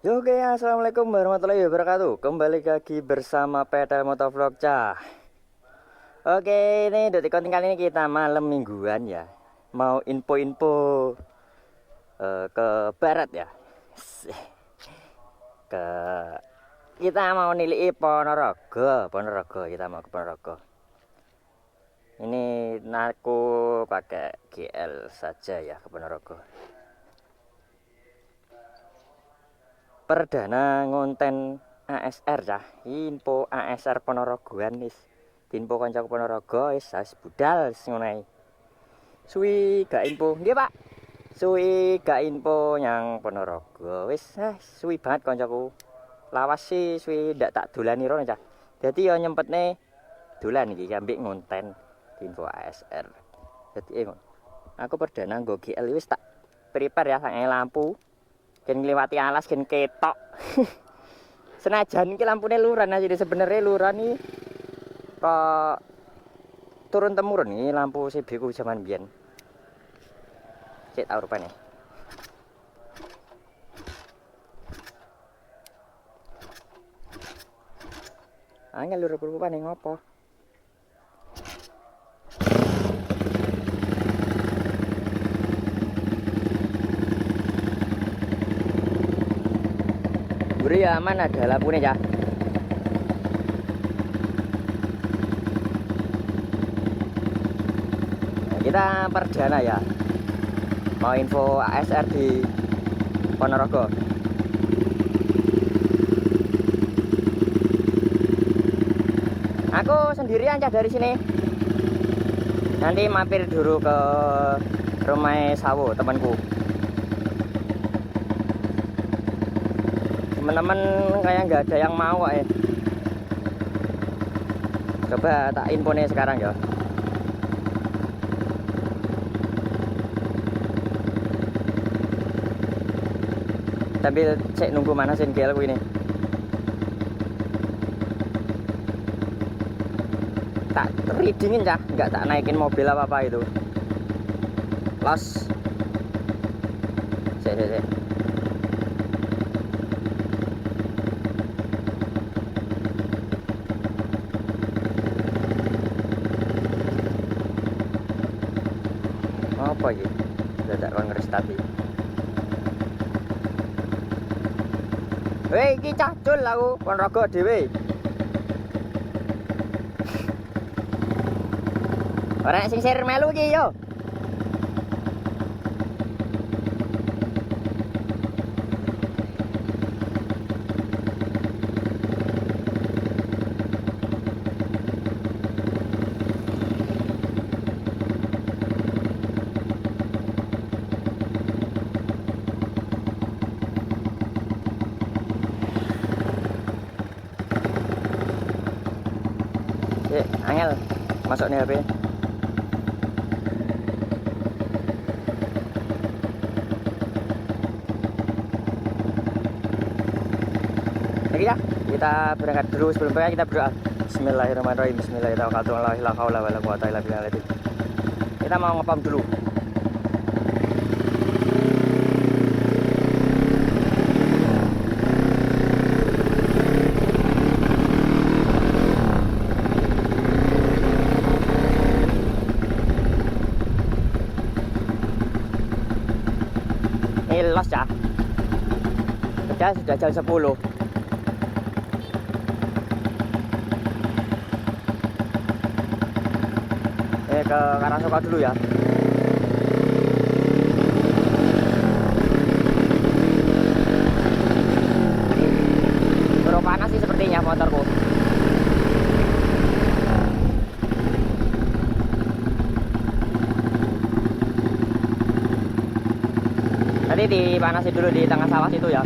Oke, assalamualaikum warahmatullahi wabarakatuh. Kembali lagi bersama Pedal Motovlog Cah. Oke, ini detik konten kali ini kita malam mingguan ya. Mau info-info ke barat ya. Ke kita mau nilai Ponorogo. Kita mau ke Ponorogo. Ini aku pakai GL saja ya ke Ponorogo. Perdana ngonten ASR cah, info ASR Ponorogoan wis. Info kancaku Ponorogo wis budal ngono ae. Suwi gak info. Nggih, Pak. Suwi gak info yang Ponorogo. Wis suwi banget kancaku. Lawas sih suwi ndak tak dolani rono cah. Dadi yo nyempetne dolan iki ambek ngonten info ASR. Dadi aku perdana nggo GL wis tak prepare ya sange lampu. Gen ngliwati alas gen ketok. Senajan iki lampune luran aja sebenarnya luran iki kok turun temurun iki lampu CB ku zaman biyen. Cek tau rupane. Angel lur rupane ngopo? Buri ya aman ada lampunya ya. Nah, kita perdana ya. Mau info ASR di Ponorogo. Aku sendirian cah dari sini. Nanti mampir dulu ke rumah Sawo temanku. Teman-teman kayak nggak ada yang mau ya. Coba tak info nih sekarang ya. Sambil cek nunggu mana GL ku ini. Tak readingin cah, nggak tak naikin mobil apa itu. Los. Cek. Apa iki? Dadak kon ngrestati. Weh, iki cah cul aku Ponorogo dhewe. Ora sing sir melu iki yo. Angel masuk nih HP. Oke ya, kita berangkat dulu. Sebelumnya kita berdoa. Bismillahirrahmanirrahim. Bismillahirrahmanirrahim. Kita mau ngepam dulu. Los ya. Sudah jam 10. Ke Karangsoka dulu ya. Baru panas sih sepertinya motorku. Tadi dipanasin dulu di tengah sawah situ ya.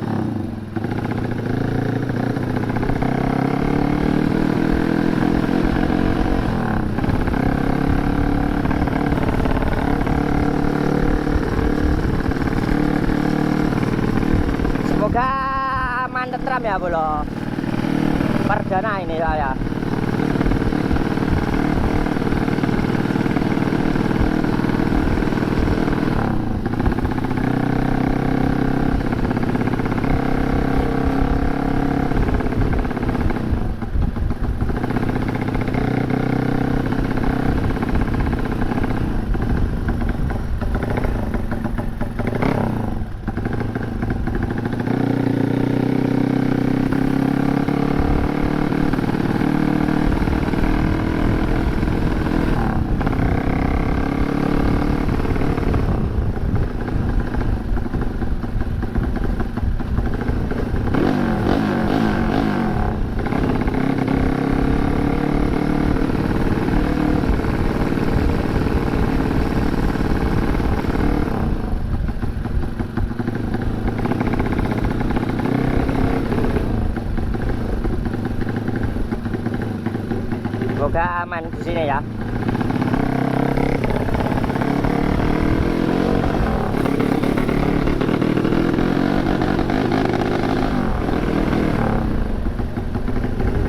Semoga aman tentram ya bolo. Perdana ini saya. Semoga aman di sini ya.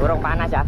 Burung panas ya.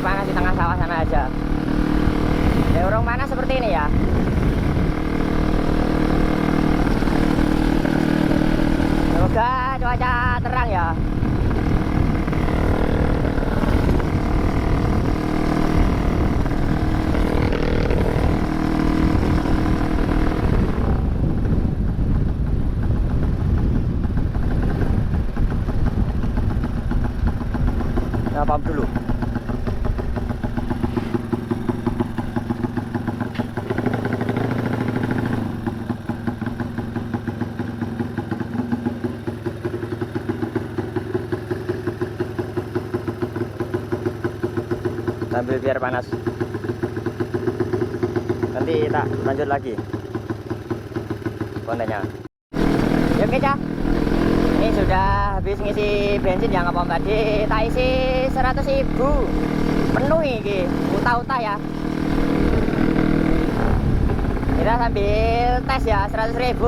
Panas di tengah sawah sana aja. Burung panas seperti ini ya. Semoga cuaca terang ya. Nah, pump dulu. Sambil biar panas, nanti tak lanjut lagi kontennya. Ya oke ya, ini sudah habis ngisi bensin yang ngepom tadi, tak isi 100.000 penuh ini, uta-uta ya. Kita sambil tes ya, 100.000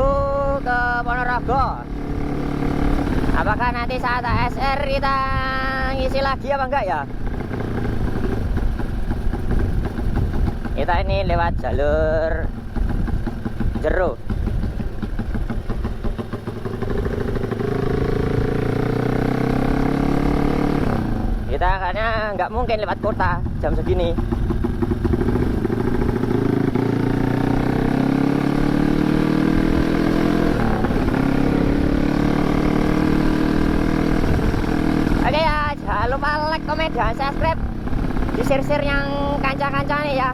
ke Ponorogo. Apakah nanti saat ASR kita ngisi lagi apa enggak ya? Kita ini lewat jalur Jero. Kita karena nggak mungkin lewat kota jam segini. Oke ya, jangan lupa like, komen, dan subscribe. Di share-share yang kanca-kanca nih ya.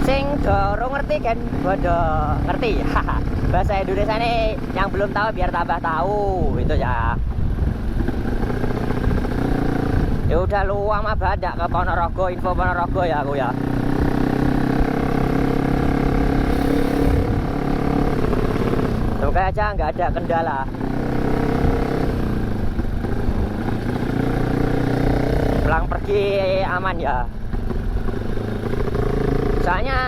Sing dorong ngerti kan, bodoh ngerti. Bahasa Indonesia nih yang belum tahu biar tambah tahu itu ya. Ya udah lu ama badak ke Ponorogo, info Ponorogo ya aku ya. Semoga aja nggak ada kendala. Pulang pergi aman ya. Soalnya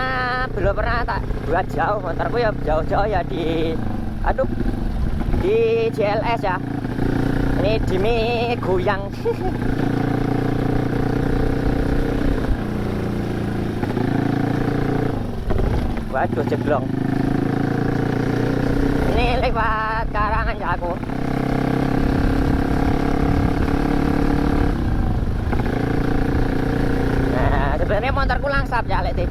belum pernah tak buat jauh, motorku ya jauh-jauh ya di JLS ya. Ini Dimi goyang. Waduh jeblong. Ini lewat Karangan ya aku. Nah, sebenarnya motorku langsap ya, Leti.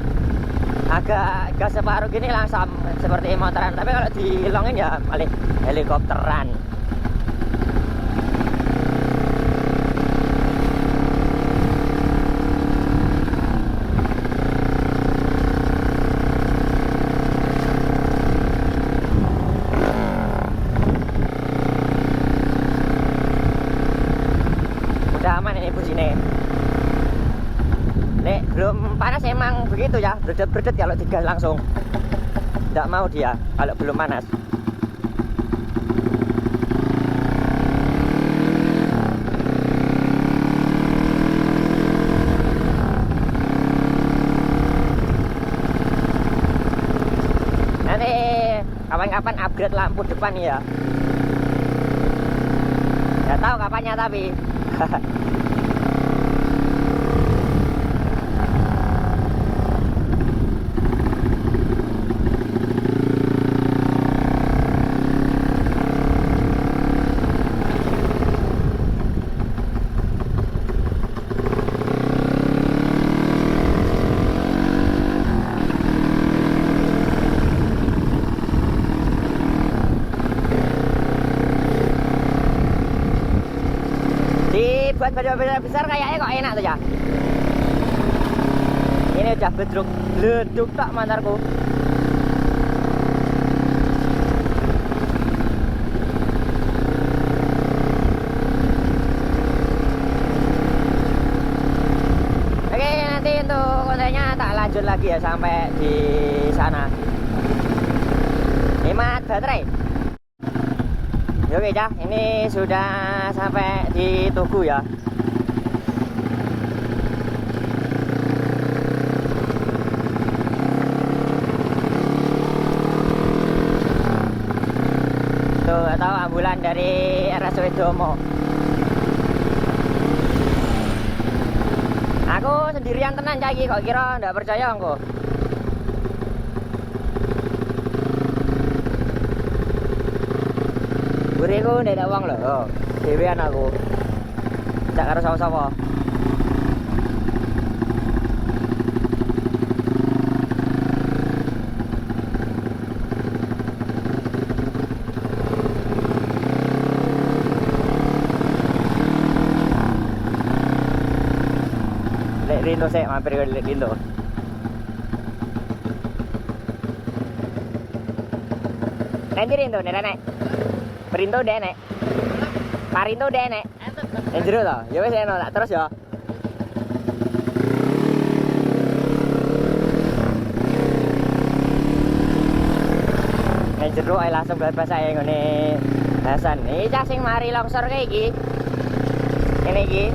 Agak gas separuh gini langsam seperti motoran, tapi kalau dilongin ya malah helikopteran. Udah aman ini busine. Nek belum panas emang begitu ya, berdet-berdet kalau digas langsung. Tidak mau dia kalau belum panas. Nanti kapan-kapan upgrade lampu depan ya. Nggak tahu kapannya tapi. buat beda-beda besar kayaknya kok enak tuh ya. Ini udah beduk tak mantarku. Oke, nanti untuk kontennya tak lanjut lagi ya sampai di sana. Hemat baterai. Oke ya, ini sudah sampai di Tugu ya. Tuh, atau ambulan dari RSUD Domo. Aku sendirian tenan cagi, kok kira ndak percaya engko. Buriku ndak ada uang loh. Dewean aku. Jak karo sapa-sapa. Rindo saya mampir ke Rindo. Nanti Rindo nek. Perindo nek. Parindo nek. Yang jero to. Ya wis eno tak terus ya. Yang jero ae langsung bebas ae ngene Hasan. Iki cah sing mari longsor kae iki. Kene iki.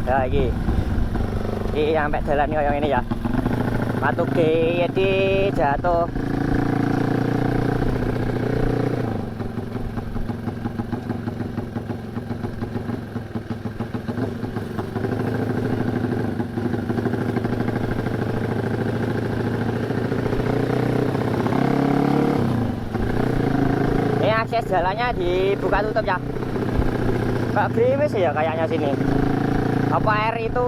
Ya iki sampai jalan kayak ini ya. Matuke jadi jatuh. Ini akses jalannya dibuka tutup ya. Pak Briwis ya kayaknya sini. Apa air itu?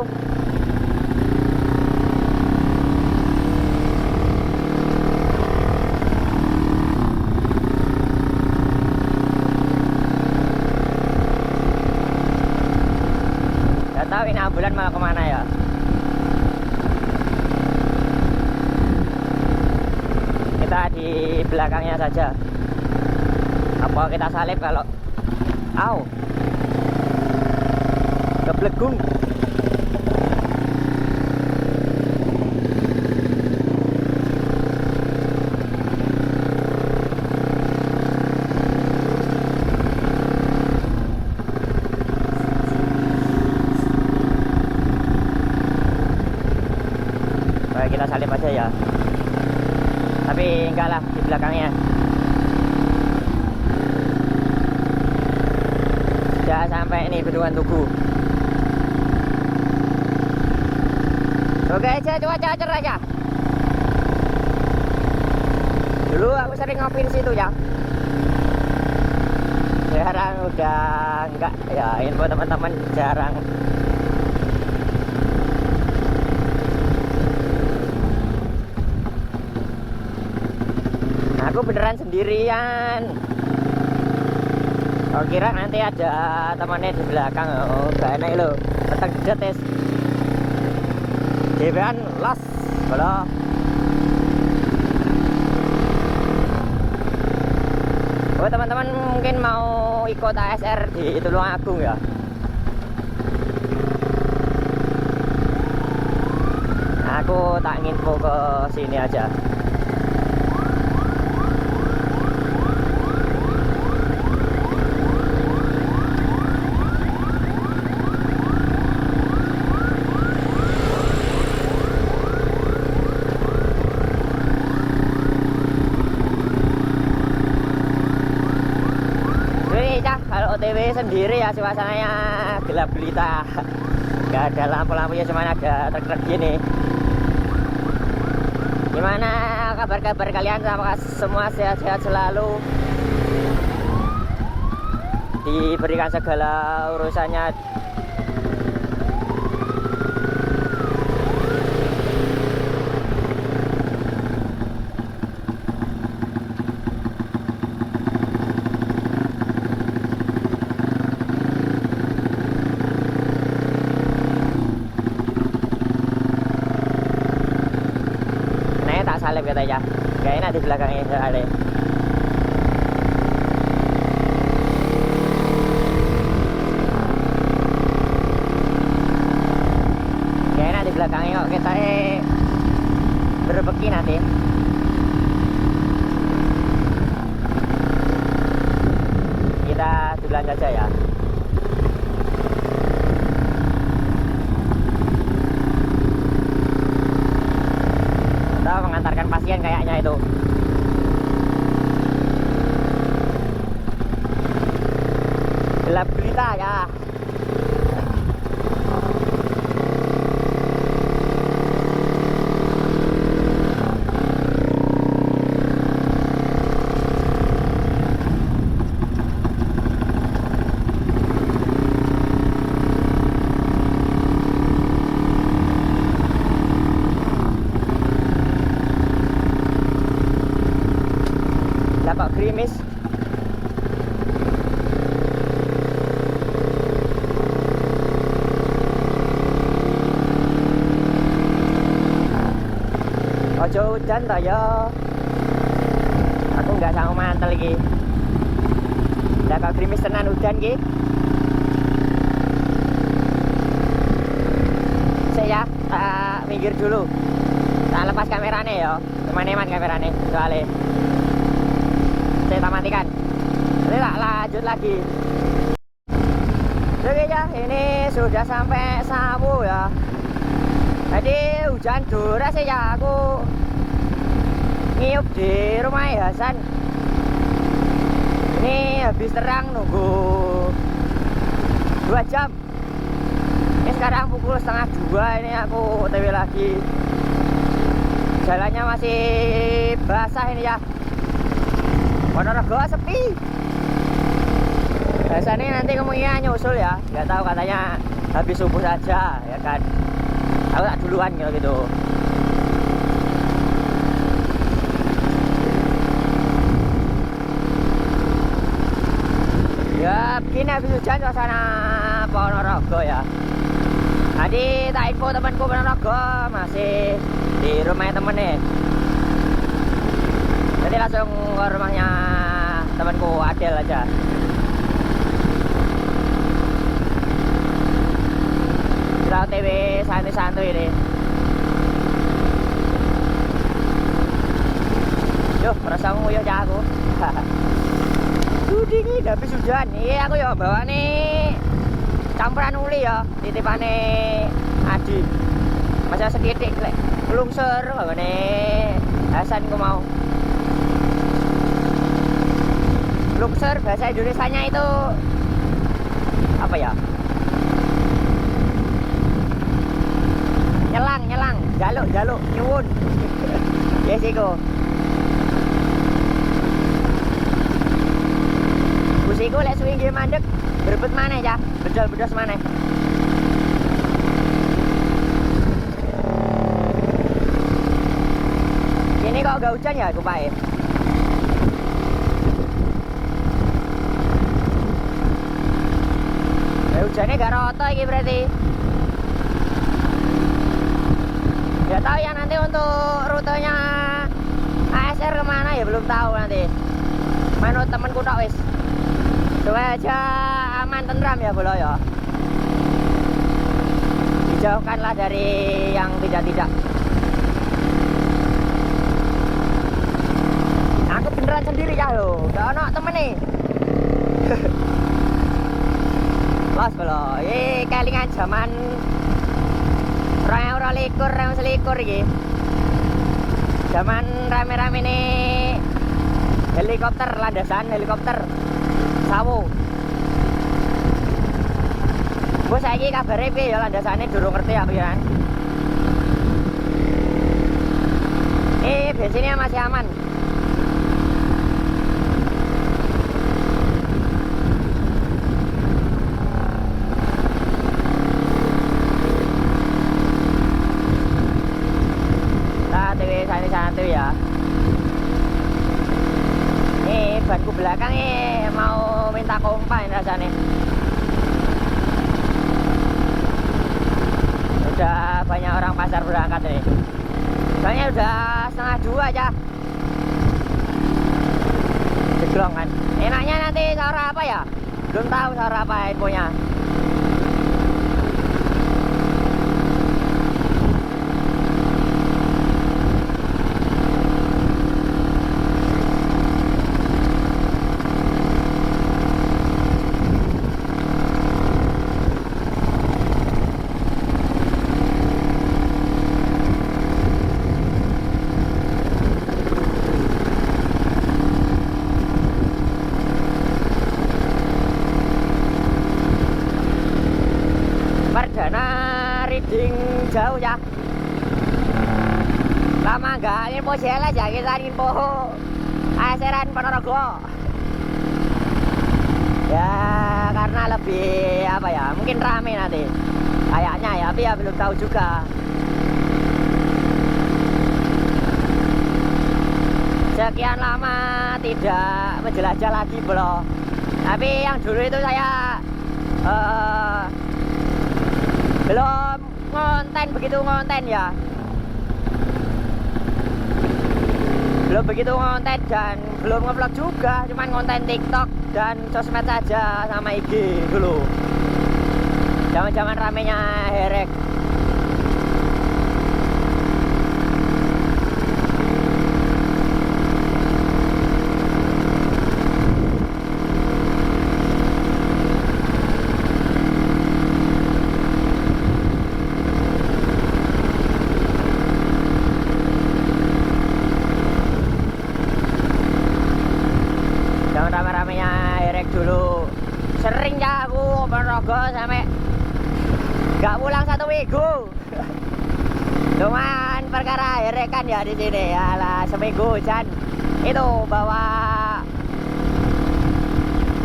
Gak tahu ini ambulan malah kemana ya. Kita di belakangnya saja. Apa kita salip kalau keblegung. Baik, kita salip aja ya. Tapi enggak lah, di belakangnya. Sudah sampai ini Bendungan Tugu. Oke aja, cuaca cerah aja. Dulu aku sering ngopi di situ ya. Sekarang udah enggak ya, info teman-teman jarang. Aku beneran sendirian. Oh, kira nanti ada temannya di belakang. Oh, gak enak lo. Petang dedet es. Dewean las. Kalau oh, teman-teman mungkin mau ikut ASR di Tulungagung ya. Aku tak nginfo ke sini aja. Kalau OTW sendiri ya suasananya gelap gulita, nggak ada lampu-lampunya, cuma ada truk-truk gini. Gimana kabar-kabar kalian? Apakah semua sehat-sehat selalu? Diberikan segala urusannya. kita ya. Gak enak di belakangnya soalnya. Gak enak di belakangnya kok kita berbeki nanti. Kita duluan saja ya. Kita mengantarkan pasien kayaknya itu. Gelap gulita ya. Kok gerimis. Ojo hujan toh ya. Aku nggak sanggup mantel iki. Lah kok gerimis tenan hujan iki. Saya tak minggir dulu. Tak lepas kameranya ya. Teman-teman kameranya soalnya. Saya tak matikan. Nanti tak lanjut lagi. Oke ya, ini sudah sampai Sawu ya. Jadi hujan deras ya, aku ngiup di rumah Hasan. Ini habis terang nunggu 2 jam. Ini sekarang pukul 1:30, ini aku OTW lagi. Jalannya masih basah ini ya. Ponorogo sepi. Biasanya nanti kemungkinan nyusul ya. Nggak tahu, katanya habis subuh saja ya kan. Aku tak duluan gitu. Ya begini habis hujan suasana Ponorogo ya. Tadi tak info temanku Ponorogo masih di rumahnya temennya. Jadi langsung ke rumahnya temanku Adel aja. Kita OTW santai-santai ini. Yuh, merasa nguyuh ya aku. Dingin habis hujan. Iya aku ya bawa nih campuran uli ya, titipane Adi. Masa sekitik lek lungsur ngene Hasan ku mau. Lungsur bahasa Indonesianya itu apa ya? Nyelang, jaluk, nyuwun. Yes iku. Busiku lek suwi nggih mandek, berebut maneh ya, bedol-bedos maneh. Ini kok gak hujan ya kupae. Hujannya gak rata ini berarti. Ya tahu ya nanti untuk rutenya ASR kemana ya belum tahu nanti. Menurut temanku tak wis. Supaya aja aman tentram ya bolo ya. Dijauhkanlah dari yang tidak-tidak. Aku beneran sendiri ya lo. Gak ada temen nih. Los bolo, ini kelingan zaman orang likur, orang selikur iki. Zaman rame-rame nih helikopter, landasan helikopter Sawu. Gue saiki kabare piye ya landasane durung ngerti aku ya. Bensinnya masih aman. Santai ya. Ini banku belakang mau minta kompa ini rasanya. Udah banyak orang pasar berangkat nih. Soalnya udah setengah 2 aja. Jeglong kan. Enaknya nanti sahur apa ya? Belum tahu sahur apa infonya. Perdana reading jauh ya. Lama nggak info jelas ya, kita info ASR-an Ponorogo. Ya karena lebih apa ya, mungkin rame nanti kayaknya ya, tapi ya belum tahu juga. Sekian lama tidak menjelajah lagi bro. Tapi yang dulu itu saya belum begitu ngonten ya, belum begitu ngonten dan belum ngevlog juga, cuman konten TikTok dan sosmed saja sama IG dulu. Zaman-zaman ramenya herek. Rame-ramenya herek dulu. Sering ya aku Ponorogo sampai nggak pulang 1 minggu. Cuman perkara herek kan ya di sini. Alah, seminggu hujan itu bawa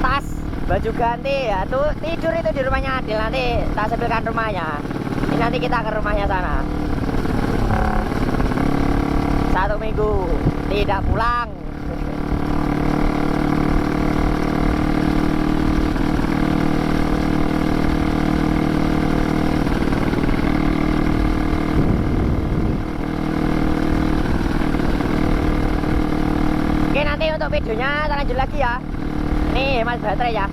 tas, baju ganti ya tuh, tidur itu di rumahnya Adil. Nanti tak sebelkan rumahnya. Ini nanti kita ke rumahnya sana. 1 minggu tidak pulang. Oke, nanti untuk videonya tak lanjut lagi ya. Ini hemat baterai ya.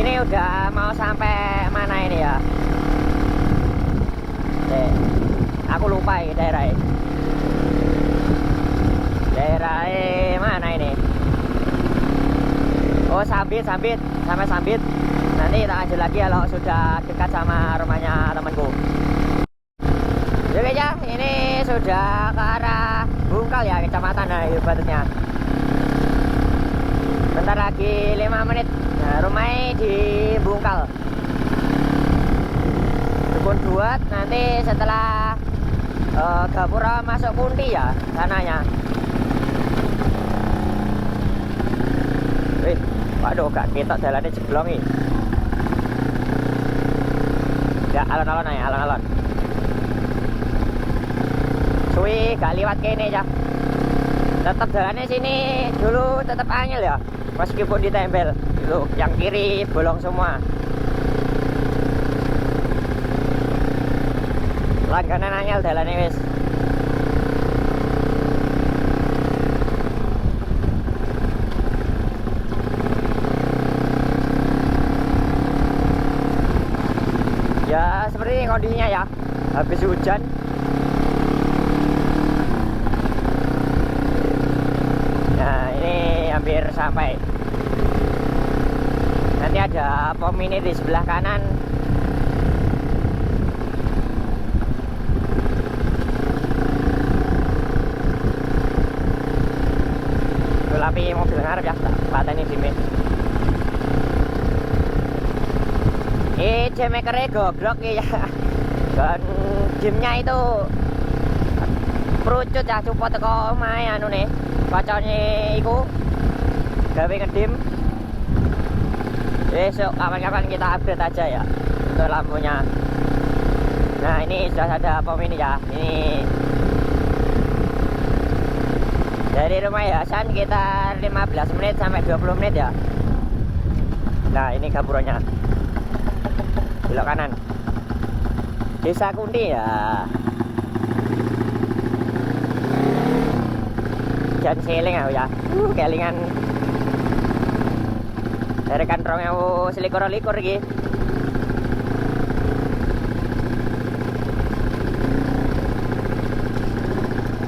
Ini udah mau sampai mana ini ya? Aku lupa ya daerah. Daerah mana ini? Oh, Sambit. Sampai Sambit. Nanti tak lanjut lagi kalau sudah dekat sama rumahnya temanku. Oke ya, ini sudah ke arah Bungkal ya, kecamatan ibaratnya. Bentar lagi 5 menit. Nah, rumahnya di Bungkal. Dukun Duat, nanti setelah Gapura masuk Kunti ya, sananya. Wih, waduh, gak ketok jalannya jeblong nih. Ya, alon-alon aja, alon-alon. Suwi gak liwat kene ya. Tetap jalannya sini dulu tetap angel ya. Meskipun ditempel itu yang kiri bolong semua. Langganan angel jalannya wis. Ya seperti ini kondisinya ya. Habis hujan. Hampir sampai. Nanti ada pom ini di sebelah kanan. Tapi mobil ngarep ya, pateni sini. Jemakernya goblok ya. Dan dimnya itu perucut ya, cupot teko omahe anu nih. Kocone iku gawe ngedim. Besok kapan-kapan kita upgrade aja ya untuk lampunya. Nah, ini sudah ada pom ini ya. Ini dari rumah Hasan sekitar 15 menit sampai 20 menit ya. Nah, ini gapurannya. Belok kanan. Desa Kunti ya. Jan seling aku ya. Kelingan. Derekan 2021 iki.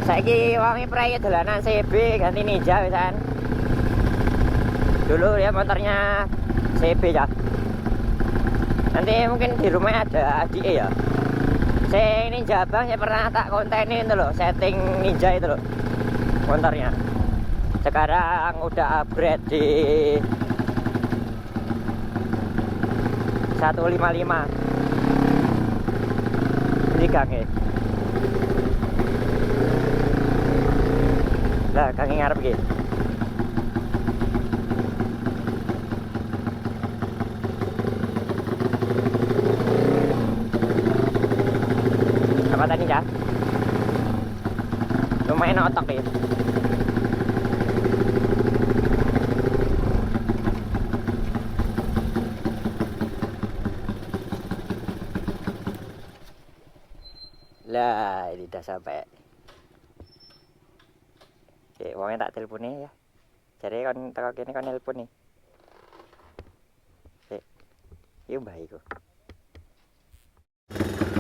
Saiki wangi prei dolanan CB ganti Ninja wisan. Dulu ya motornya CB ya. Nanti mungkin di rumah ada adik ya. Saya Ninja Bang, saya pernah tak kontenin itu loh, setting Ninja itu loh motornya. Sekarang udah upgrade di 155. Ini gangnya. Lah, kaki ngarep iki. Apa tadi, Cak? Lumayan otak ya. Lah, ini udah sampai. Oke, wongnya tak teleponnya ya. Jadi kon teko kene kon nelpon nih. Oke. Yuk baik kok.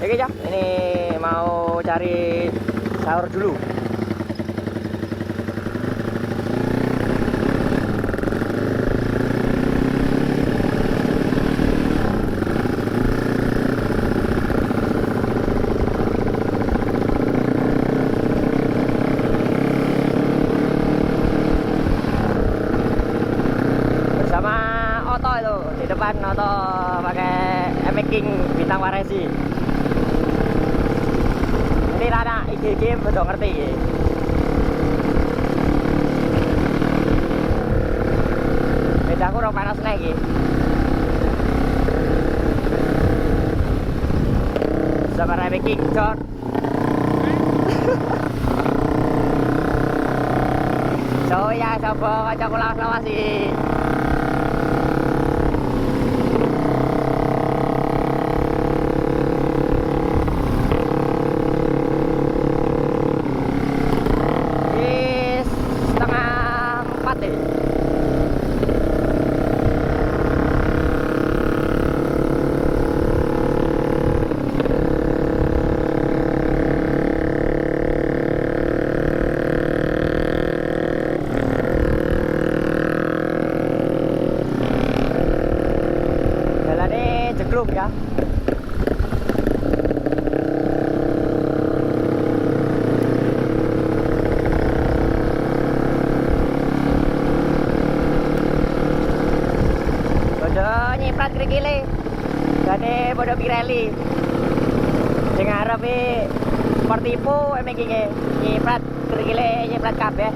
Oke ya, ini mau cari sahur dulu. Noto pakai King bintang waresi. Ini rada IG betul ngerti. Bedaku rong panas lagi. Sama King John. So ya coba ngajak ulang sih. Jeglung ya. Bodoh nyiprat krikile. Gane bodoh Pirelli. Sing arepe Sportivo emenge nyiprat krikile nyiprat kabeh.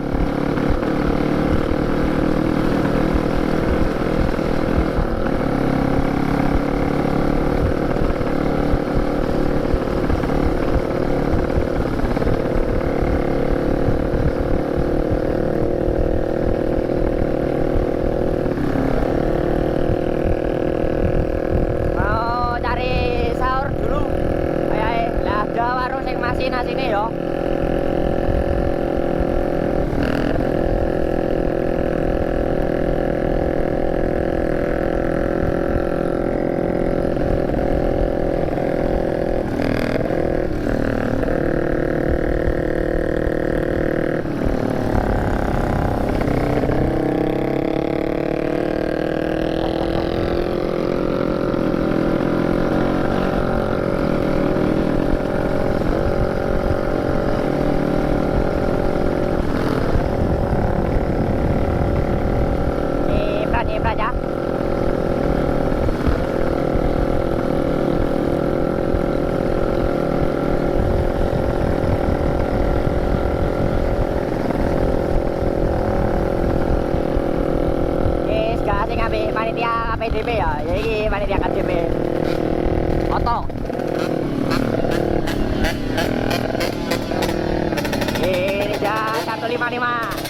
Sini yo. Panitia KPDP ya, jadi panitia KPDP Oto. Ini jah 155.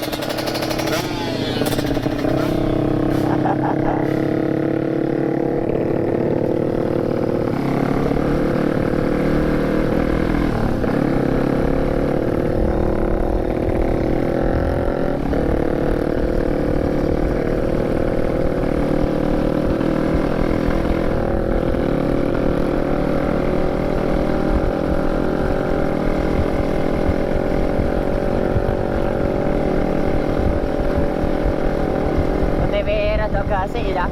agak asik ya.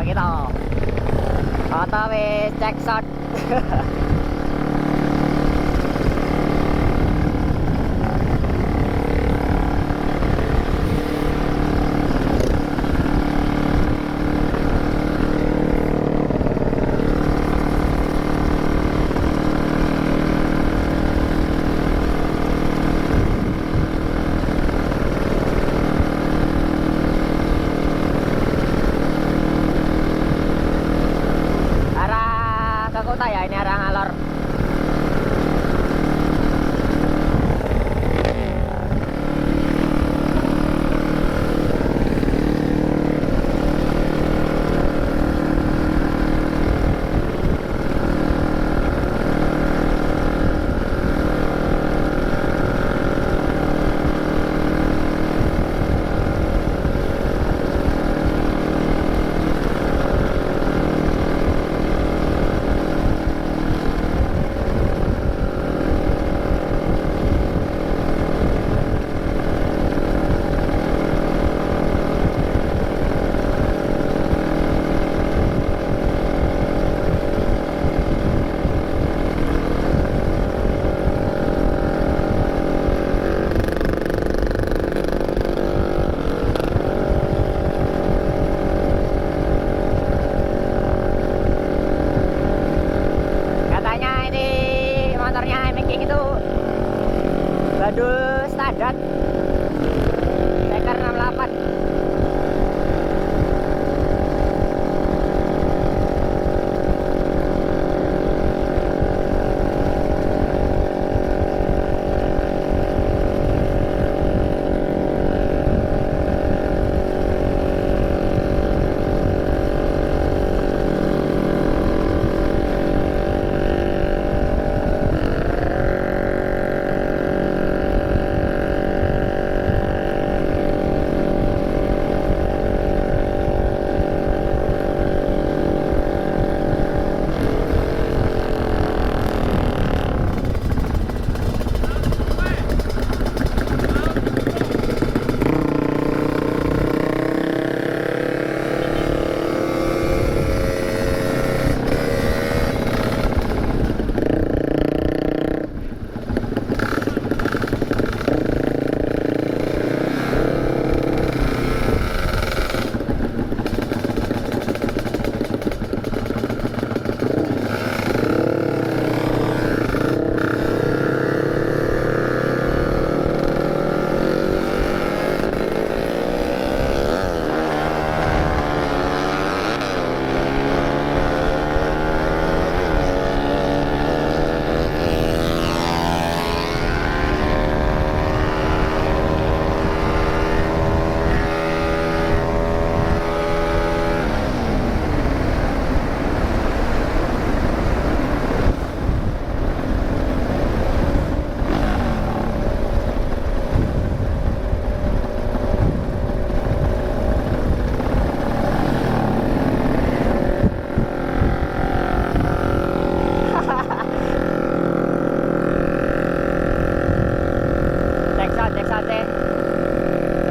Gitu. Oto wis cek shot. Kota ya, ini arah ngalor. Badul standar Teker 68.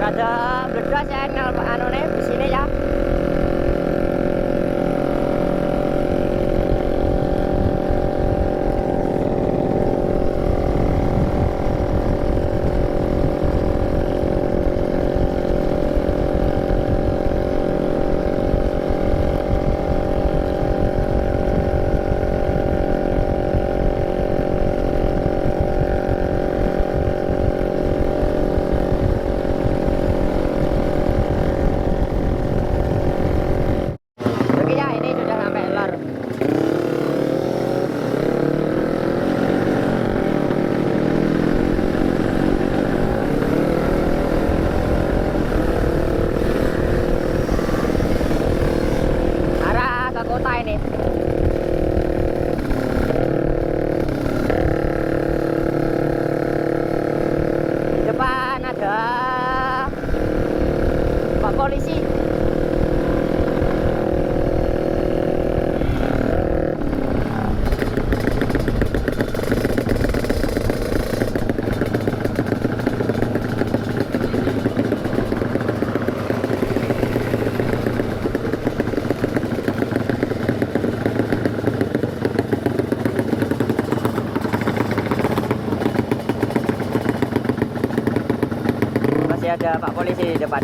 Rada bledas ya anone di sini ya. polisi. Masih ada Pak Polisi di depan.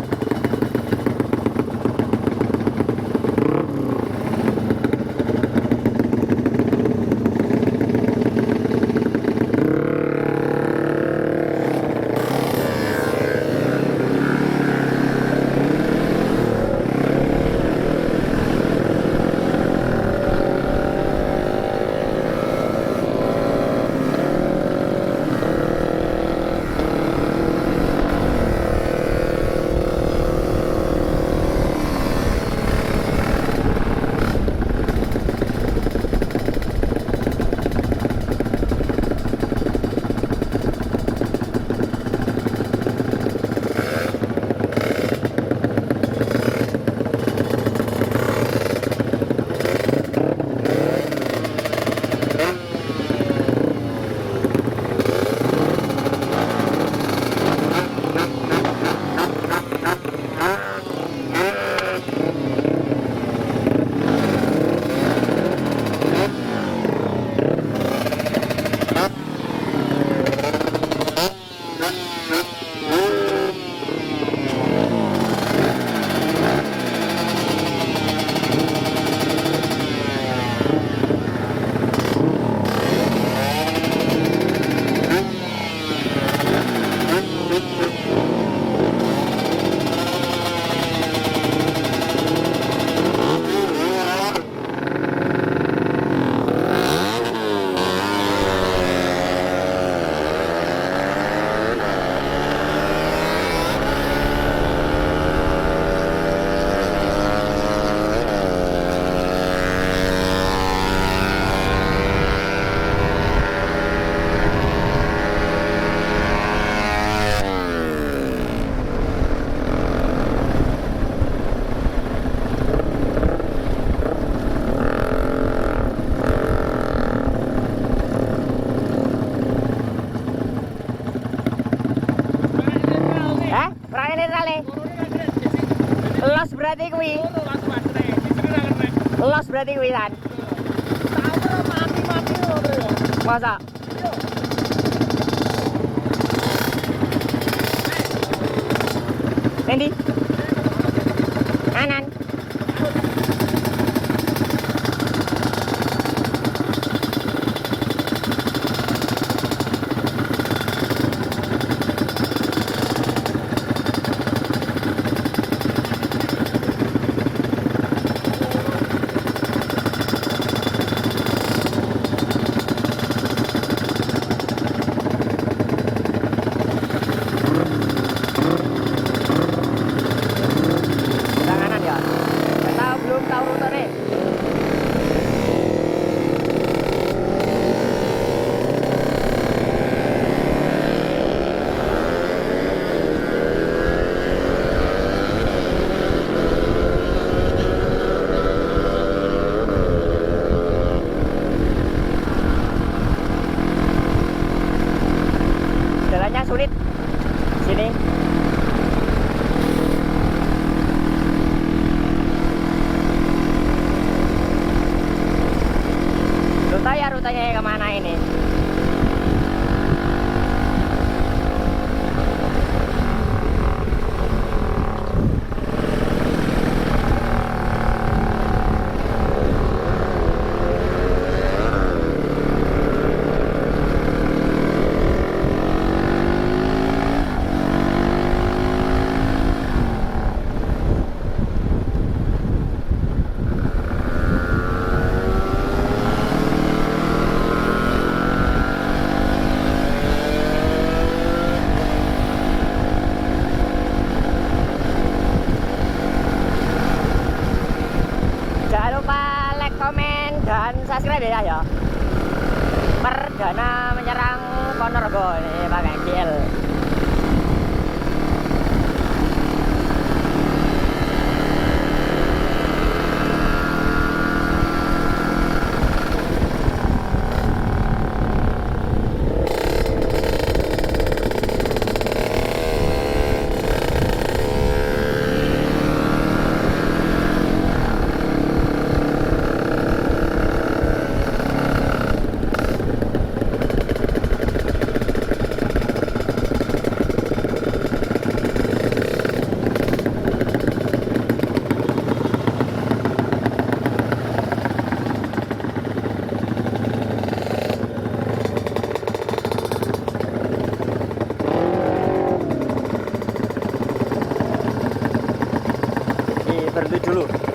Los berarti kuwi. Los berarti kuwi kan. Mati lho. Masa? Nanti. Kanan. Sulit sini. Rutanya kemana ini? Subscribe ya. Perdana menyerang Ponorogo ini pakai GL. berhenti dulu.